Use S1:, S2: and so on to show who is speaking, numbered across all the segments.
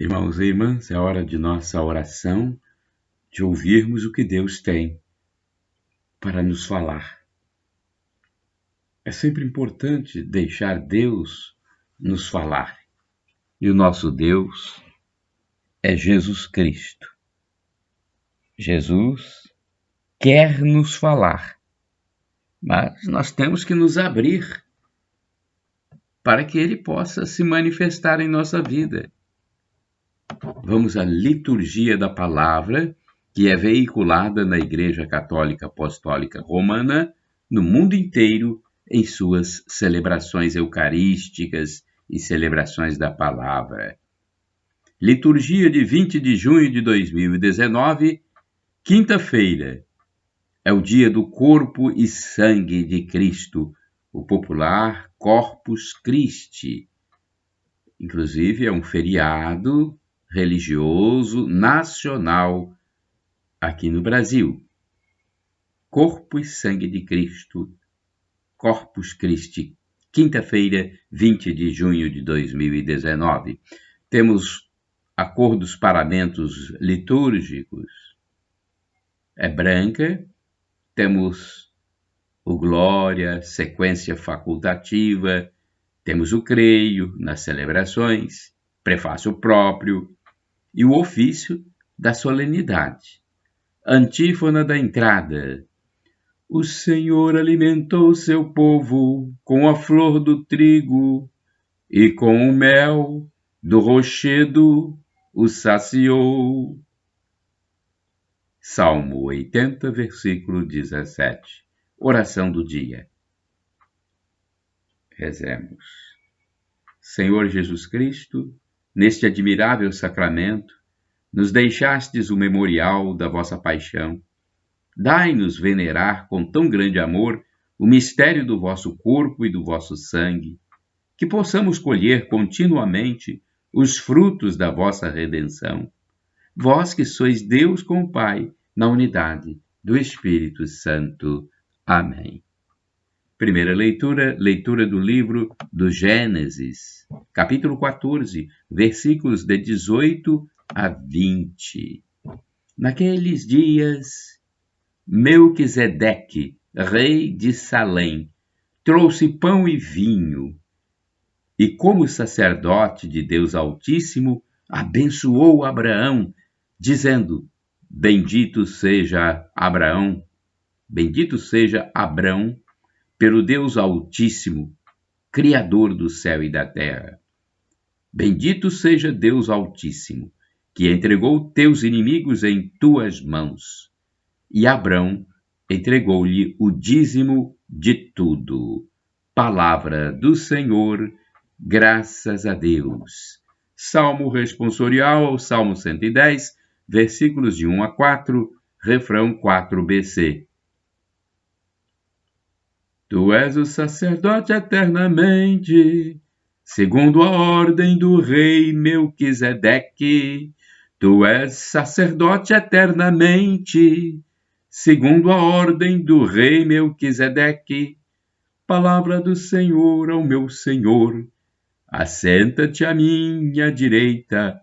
S1: Irmãos e irmãs, é hora de nossa oração, de ouvirmos o que Deus tem para nos falar. É sempre importante deixar Deus nos falar. E o nosso Deus é Jesus Cristo. Jesus quer nos falar, mas nós temos que nos abrir para que Ele possa se manifestar em nossa vida. Vamos à liturgia da palavra, que é veiculada na Igreja Católica Apostólica Romana, no mundo inteiro, em suas celebrações eucarísticas e celebrações da palavra. Liturgia de 20 de junho de 2019, quinta-feira. É o dia do corpo e sangue de Cristo, o popular Corpus Christi. Inclusive, é um feriado religioso nacional aqui no Brasil. Corpo e sangue de Cristo, Corpus Christi, quinta-feira, 20 de junho de 2019. Temos a cor dos paramentos litúrgicos. É branca. Temos o glória, sequência facultativa. Temos o creio nas celebrações, prefácio próprio e o ofício da solenidade. Antífona da entrada. O Senhor alimentou seu povo com a flor do trigo e com o mel do rochedo o saciou. Salmo 80, versículo 17. Oração do dia. Rezemos. Senhor Jesus Cristo, neste admirável sacramento, nos deixastes o memorial da vossa paixão. Dai-nos venerar com tão grande amor o mistério do vosso corpo e do vosso sangue, que possamos colher continuamente os frutos da vossa redenção. Vós que sois Deus com o Pai, na unidade do Espírito Santo. Amém. Primeira leitura, leitura do livro do Gênesis, capítulo 14, versículos de 18 a 20. Naqueles dias, Melquisedeque, rei de Salém, trouxe pão e vinho, e como sacerdote de Deus Altíssimo, abençoou Abraão, dizendo: Bendito seja Abraão pelo Deus Altíssimo, Criador do céu e da terra. Bendito seja Deus Altíssimo, que entregou teus inimigos em tuas mãos. E Abrão entregou-lhe o dízimo de tudo. Palavra do Senhor, graças a Deus. Salmo responsorial, Salmo 110, versículos de 1 a 4, refrão 4bc. Tu és o sacerdote eternamente, segundo a ordem do rei Melquisedeque. Tu és sacerdote eternamente, segundo a ordem do rei Melquisedeque. Palavra do Senhor ao meu Senhor. Assenta-te à minha direita,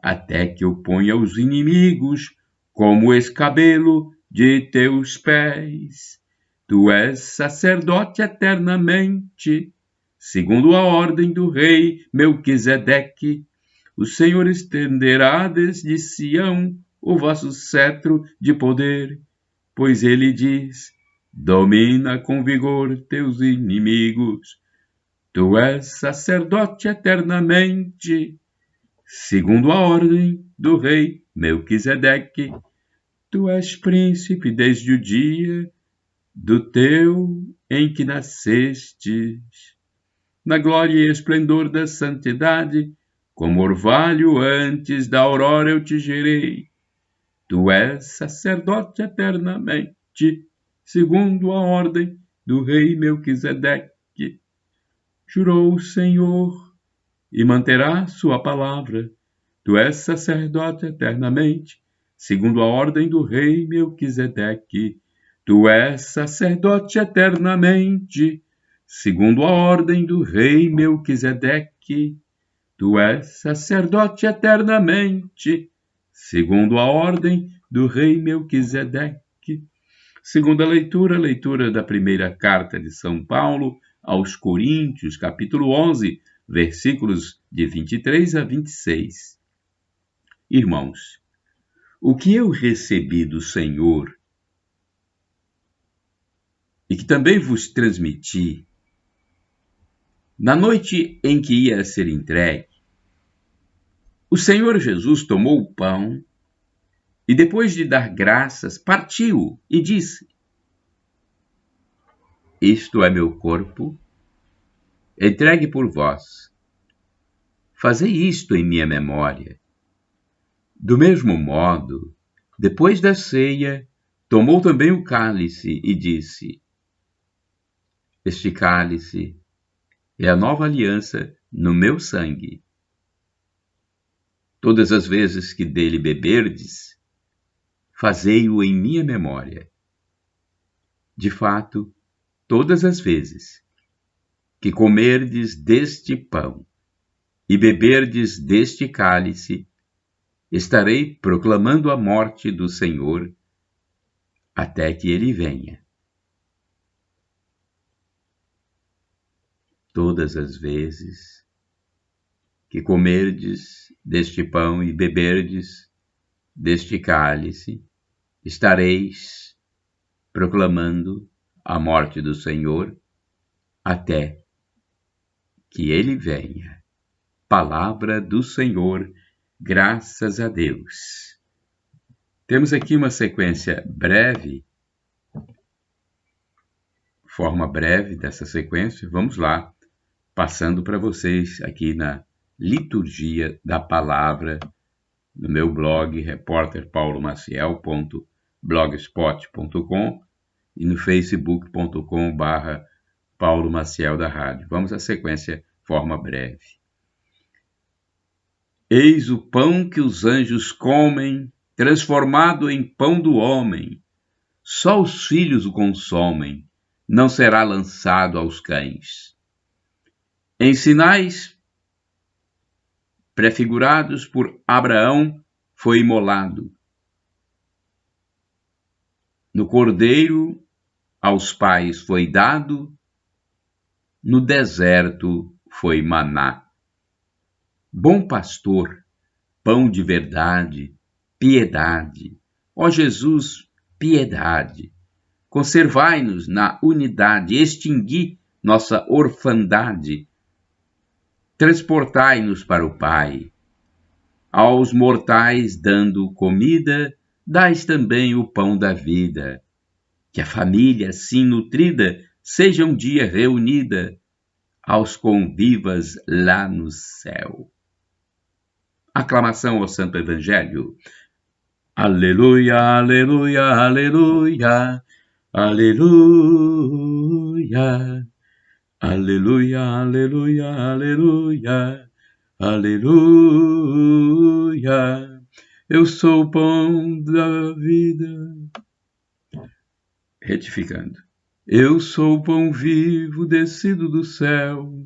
S1: até que eu ponha os inimigos como escabelo de teus pés. Tu és sacerdote eternamente, segundo a ordem do rei Melquisedeque. O Senhor estenderá desde Sião o vosso cetro de poder, pois ele diz: domina com vigor teus inimigos. Tu és sacerdote eternamente, segundo a ordem do rei Melquisedeque. Tu és príncipe desde o dia do teu em que nascestes. Na glória e esplendor da santidade, como orvalho antes da aurora eu te gerei. Tu és sacerdote eternamente, segundo a ordem do rei Melquisedeque. Jurou o Senhor e manterá sua palavra. Tu és sacerdote eternamente, segundo a ordem do rei Melquisedeque. Tu és sacerdote eternamente, segundo a ordem do rei Melquisedeque. Tu és sacerdote eternamente, segundo a ordem do rei Melquisedeque. Segunda leitura, leitura da primeira carta de São Paulo aos Coríntios, capítulo 11, versículos de 23 a 26. Irmãos, o que eu recebi do Senhor e que também vos transmiti, na noite em que ia ser entregue, o Senhor Jesus tomou o pão e, depois de dar graças, partiu e disse: Isto é meu corpo, entregue por vós. Fazei isto em minha memória. Do mesmo modo, depois da ceia, tomou também o cálice e disse: Este cálice é a nova aliança no meu sangue. Todas as vezes que dele beberdes, fazei-o em minha memória. De fato, todas as vezes que comerdes deste pão e beberdes deste cálice, estarei proclamando a morte do Senhor até que ele venha. Todas as vezes que comerdes deste pão e beberdes deste cálice, estareis proclamando a morte do Senhor até que ele venha. Palavra do Senhor, graças a Deus. Temos aqui uma sequência breve, forma breve dessa sequência. Vamos lá, passando para vocês aqui na liturgia da palavra, no meu blog, repórterpaulomaciel.blogspot.com e no facebook.com/Paulo Maciel da Rádio. Vamos à sequência, forma breve. Eis o pão que os anjos comem, transformado em pão do homem. Só os filhos o consomem, não será lançado aos cães. Em sinais prefigurados por Abraão, foi imolado. No cordeiro aos pais foi dado, no deserto foi maná. Bom pastor, pão de verdade, piedade. Ó Jesus, piedade. Conservai-nos na unidade, extingui nossa orfandade. Transportai-nos para o Pai. Aos mortais dando comida, dais também o pão da vida. Que a família assim nutrida seja um dia reunida aos convivas lá no céu. Aclamação ao Santo Evangelho. Aleluia, aleluia, aleluia, aleluia, aleluia, aleluia, aleluia, aleluia. Eu sou o pão da vida. Retificando. Eu sou o pão vivo descido do céu.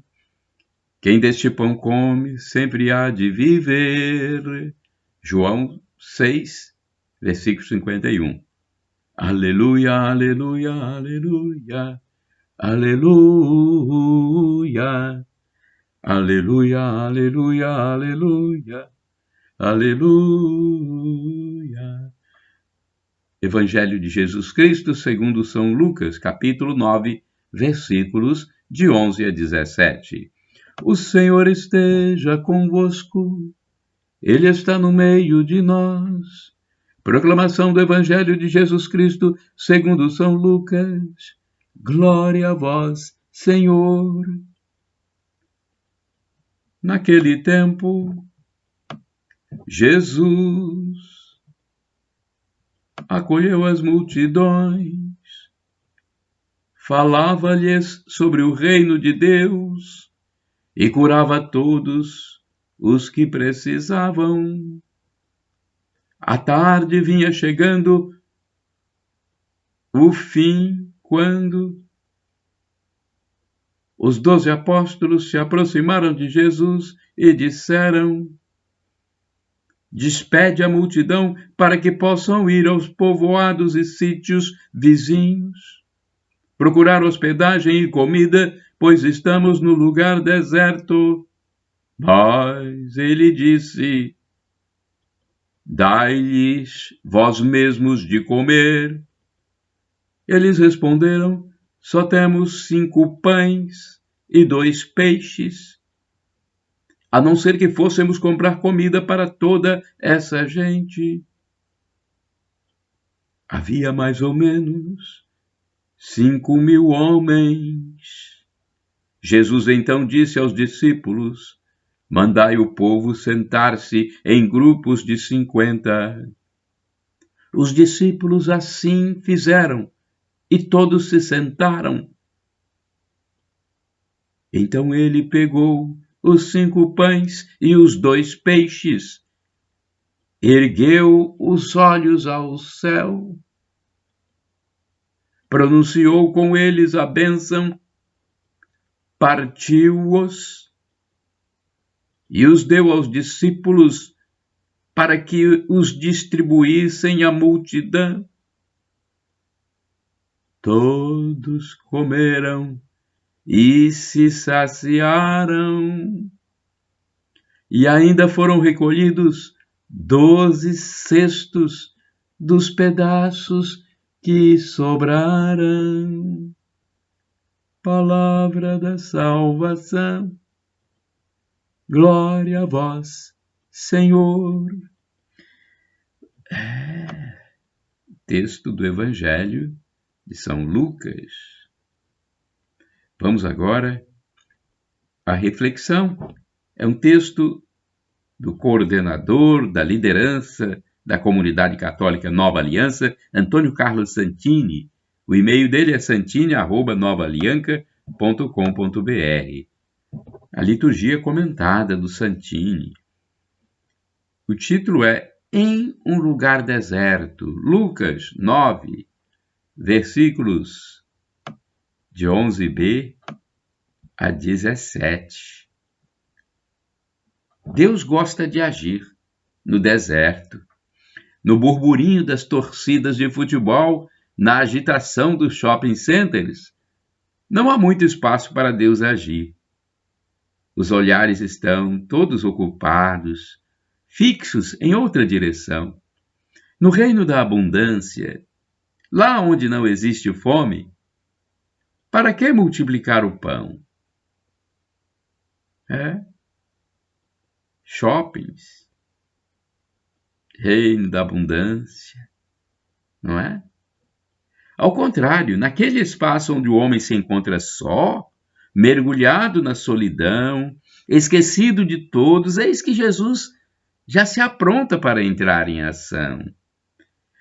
S1: Quem deste pão come, sempre há de viver. João 6, versículo 51. Aleluia, aleluia, aleluia, aleluia, aleluia, aleluia, aleluia, aleluia. Evangelho de Jesus Cristo segundo São Lucas, capítulo 9, versículos de 11 a 17. O Senhor esteja convosco, Ele está no meio de nós. Proclamação do Evangelho de Jesus Cristo segundo São Lucas. Glória a vós, Senhor. Naquele tempo, Jesus acolheu as multidões, falava-lhes sobre o reino de Deus e curava todos os que precisavam. A tarde vinha chegando o fim, quando Os 12 apóstolos se aproximaram de Jesus e disseram: despede a multidão para que possam ir aos povoados e sítios vizinhos, procurar hospedagem e comida, pois estamos no lugar deserto. Mas ele disse: dai-lhes vós mesmos de comer. Eles responderam: só temos 5 pães e 2 peixes, a não ser que fôssemos comprar comida para toda essa gente. Havia mais ou menos 5.000 homens. Jesus então disse aos discípulos: mandai o povo sentar-se em grupos de 50. Os discípulos assim fizeram, e todos se sentaram. Então ele pegou os 5 pães e os 2 peixes, ergueu os olhos ao céu, pronunciou com eles a bênção, partiu-os e os deu aos discípulos para que os distribuíssem à multidão. Todos comeram e se saciaram, e ainda foram recolhidos 12 cestos dos pedaços que sobraram. Palavra da salvação. Glória a vós, Senhor. Texto do Evangelho de São Lucas. Vamos agora à reflexão. É um texto do coordenador da liderança da Comunidade Católica Nova Aliança, Antônio Carlos Santini. O e-mail dele é santini@novaalianca.com.br. A liturgia comentada do Santini. O título é Em um lugar deserto, Lucas 9, versículos de 11b a 17. Deus gosta de agir no deserto, no burburinho das torcidas de futebol, na agitação dos shopping centers. Não há muito espaço para Deus agir. Os olhares estão todos ocupados, fixos em outra direção. No reino da abundância, lá onde não existe fome, para que multiplicar o pão? Shoppings, reino da abundância, não é? Ao contrário, naquele espaço onde o homem se encontra só, mergulhado na solidão, esquecido de todos, eis que Jesus já se apronta para entrar em ação.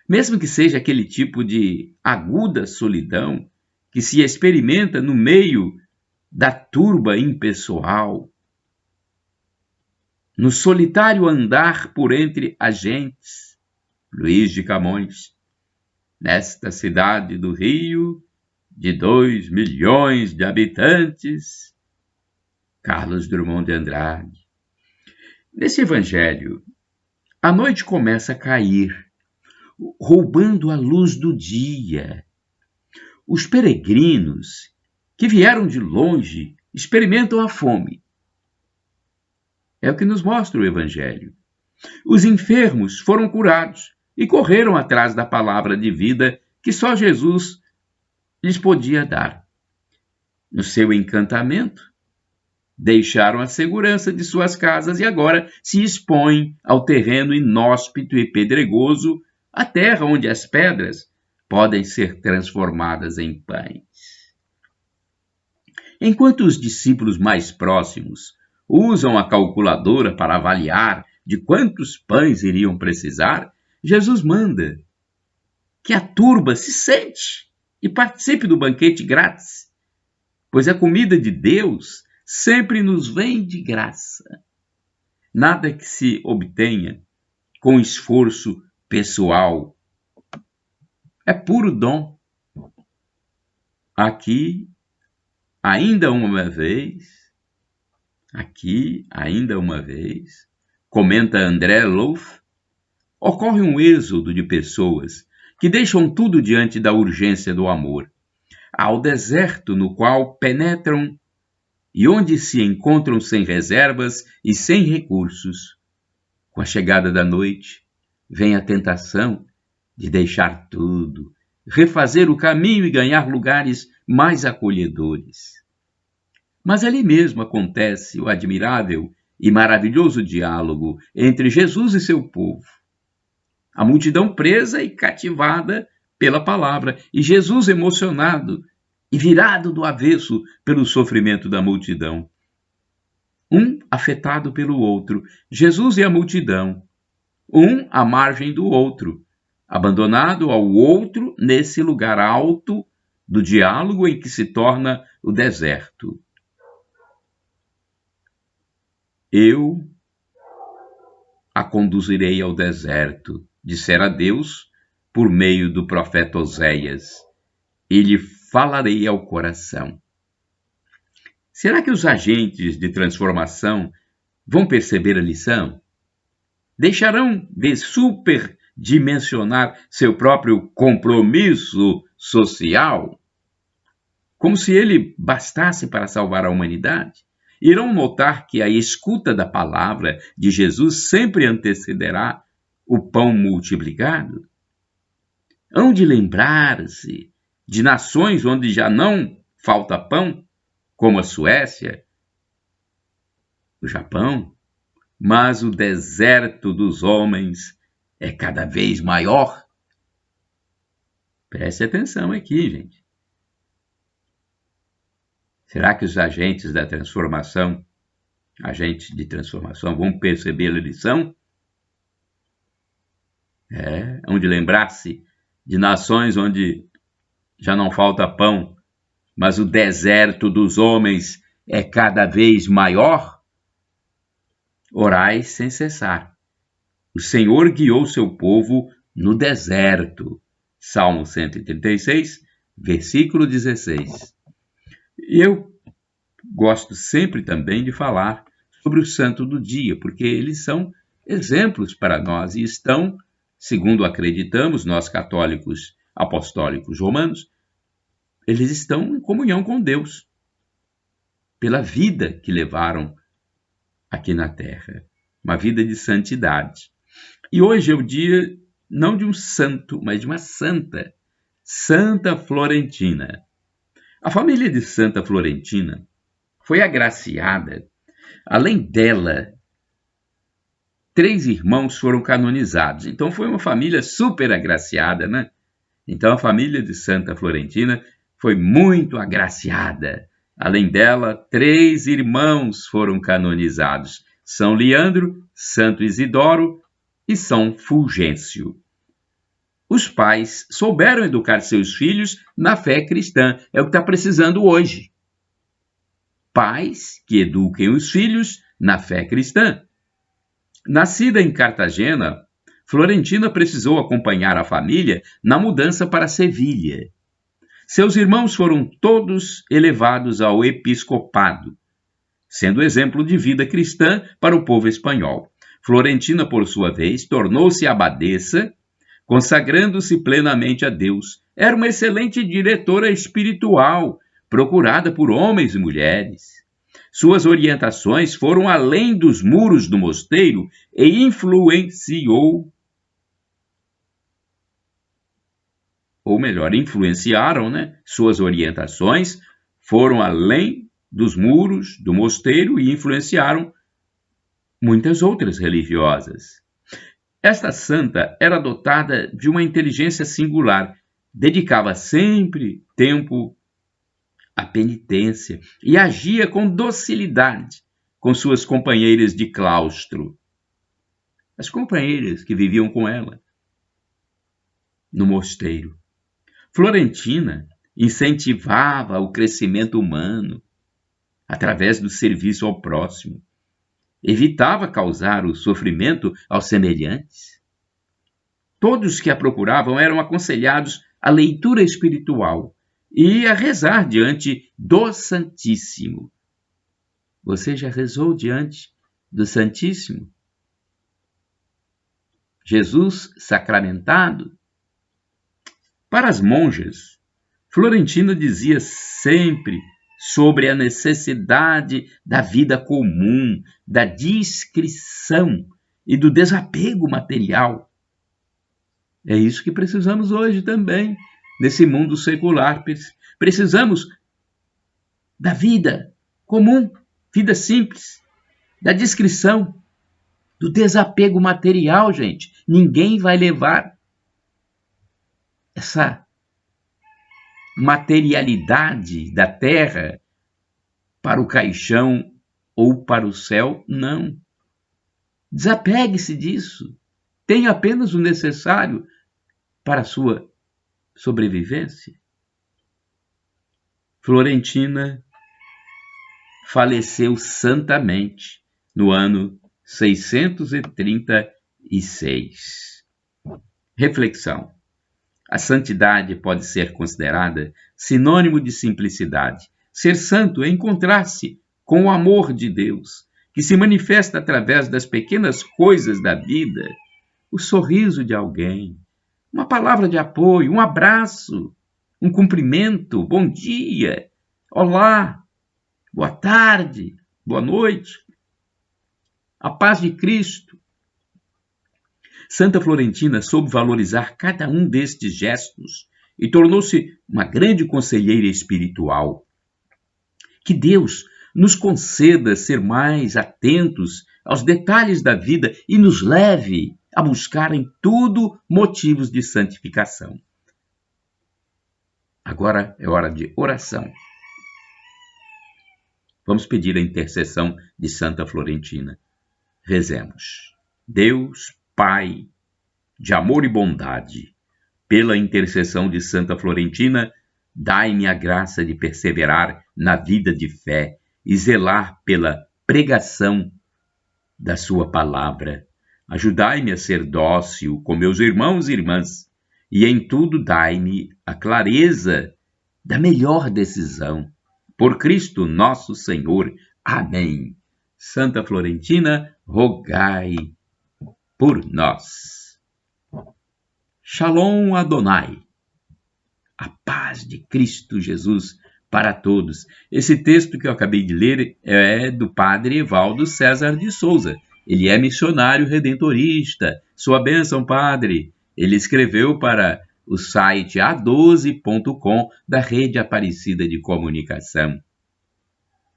S1: Mesmo que seja aquele tipo de aguda solidão que se experimenta no meio da turba impessoal, no solitário andar por entre as gentes. Luís de Camões. Nesta cidade do Rio, de 2 milhões de habitantes, Carlos Drummond de Andrade. Nesse evangelho, a noite começa a cair, roubando a luz do dia. Os peregrinos que vieram de longe experimentam a fome. É o que nos mostra o evangelho. Os enfermos foram curados e correram atrás da palavra de vida que só Jesus lhes podia dar. No seu encantamento, deixaram a segurança de suas casas e agora se expõem ao terreno inóspito e pedregoso, a terra onde as pedras podem ser transformadas em pães. Enquanto os discípulos mais próximos usam a calculadora para avaliar de quantos pães iriam precisar, Jesus manda que a turba se sente e participe do banquete grátis, pois a comida de Deus sempre nos vem de graça. Nada que se obtenha com esforço pessoal. É puro dom. Aqui ainda uma vez, comenta André Louv, ocorre um êxodo de pessoas que deixam tudo diante da urgência do amor, ao deserto no qual penetram e onde se encontram sem reservas e sem recursos. Com a chegada da noite, vem a tentação de deixar tudo, refazer o caminho e ganhar lugares mais acolhedores. Mas ali mesmo acontece o admirável e maravilhoso diálogo entre Jesus e seu povo. A multidão presa e cativada pela palavra, e Jesus emocionado e virado do avesso pelo sofrimento da multidão. Um afetado pelo outro, Jesus e a multidão, um à margem do outro, abandonado ao outro nesse lugar alto do diálogo em que se torna o deserto. Eu a conduzirei ao deserto, dissera Deus por meio do profeta Oséias, e lhe falarei ao coração. Será que os agentes de transformação vão perceber a lição? Deixarão de superdimensionar seu próprio compromisso social, como se ele bastasse para salvar a humanidade? Irão notar que a escuta da palavra de Jesus sempre antecederá o pão multiplicado? Hão de lembrar-se de nações onde já não falta pão, como a Suécia, o Japão, mas o deserto dos homens é cada vez maior? Preste atenção aqui, gente. Será que os agentes de transformação vão perceber a lição? Hão de lembrar-se de nações onde já não falta pão, mas o deserto dos homens é cada vez maior? Orai sem cessar. O Senhor guiou seu povo no deserto. Salmo 136, versículo 16. E eu gosto sempre também de falar sobre o santo do dia, porque eles são exemplos para nós e estão, segundo acreditamos, nós católicos apostólicos romanos, eles estão em comunhão com Deus, pela vida que levaram aqui na Terra, uma vida de santidade. E hoje é o dia, não de um santo, mas de uma santa, Santa Florentina. A família de Santa Florentina foi agraciada. Além dela, 3 irmãos foram canonizados. Então foi uma família super agraciada, né? Então a família de Santa Florentina foi muito agraciada. Além dela, 3 irmãos foram canonizados: São Leandro, Santo Isidoro e São Fulgêncio. Os pais souberam educar seus filhos na fé cristã. É o que está precisando hoje. Pais que eduquem os filhos na fé cristã. Nascida em Cartagena, Florentina precisou acompanhar a família na mudança para Sevilha. Seus irmãos foram todos elevados ao episcopado, sendo exemplo de vida cristã para o povo espanhol. Florentina, por sua vez, tornou-se abadesa, consagrando-se plenamente a Deus. Era uma excelente diretora espiritual, procurada por homens e mulheres. Suas orientações foram além dos muros do mosteiro e influenciaram, Suas orientações foram além dos muros do mosteiro e influenciaram muitas outras religiosas. Esta santa era dotada de uma inteligência singular, dedicava sempre tempo à penitência e agia com docilidade com suas companheiras de claustro, as companheiras que viviam com ela no mosteiro. Florentina incentivava o crescimento humano através do serviço ao próximo. Evitava causar o sofrimento aos semelhantes. Todos que a procuravam eram aconselhados à leitura espiritual e a rezar diante do Santíssimo. Você já rezou diante do Santíssimo? Jesus sacramentado? Para as monjas, Florentina dizia sempre sobre a necessidade da vida comum, da discrição e do desapego material. É isso que precisamos hoje também, nesse mundo secular. Precisamos da vida comum, vida simples, da discrição, do desapego material, gente. Ninguém vai levar essa materialidade da terra para o caixão ou para o céu, não. Desapegue-se disso. Tenha apenas o necessário para a sua sobrevivência. Florentina faleceu santamente no ano 636. Reflexão. A santidade pode ser considerada sinônimo de simplicidade. Ser santo é encontrar-se com o amor de Deus, que se manifesta através das pequenas coisas da vida, o sorriso de alguém, uma palavra de apoio, um abraço, um cumprimento, bom dia, olá, boa tarde, boa noite, a paz de Cristo. Santa Florentina soube valorizar cada um destes gestos e tornou-se uma grande conselheira espiritual. Que Deus nos conceda ser mais atentos aos detalhes da vida e nos leve a buscar em tudo motivos de santificação. Agora é hora de oração. Vamos pedir a intercessão de Santa Florentina. Rezemos. Deus, Pai, de amor e bondade, pela intercessão de Santa Florentina, dai-me a graça de perseverar na vida de fé e zelar pela pregação da sua palavra. Ajudai-me a ser dócil com meus irmãos e irmãs, e em tudo dai-me a clareza da melhor decisão. Por Cristo nosso Senhor. Amém. Santa Florentina, rogai por nós. Shalom Adonai. A paz de Cristo Jesus para todos. Esse texto que eu acabei de ler é do padre Evaldo César de Souza. Ele é missionário redentorista. Sua bênção, padre. Ele escreveu para o site a12.com da Rede Aparecida de Comunicação.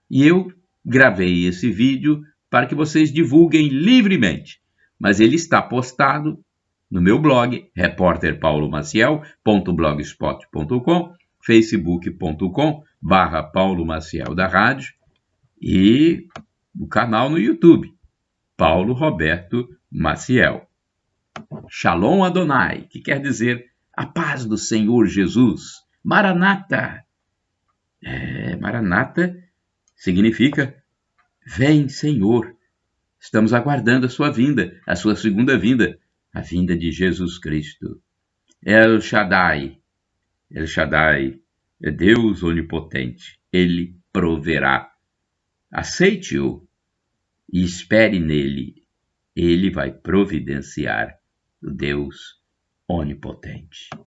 S1: E eu gravei esse vídeo para que vocês divulguem livremente, mas ele está postado no meu blog, repórterpaulomaciel.blogspot.com, facebook.com/Paulo Maciel da Rádio e o canal no YouTube, Paulo Roberto Maciel. Shalom Adonai, que quer dizer a paz do Senhor Jesus. Maranata. Maranata significa vem, Senhor. Estamos aguardando a sua vinda, a sua segunda vinda, a vinda de Jesus Cristo. El Shaddai. El Shaddai é Deus onipotente. Ele proverá. Aceite-o e espere nele. Ele vai providenciar. O Deus onipotente.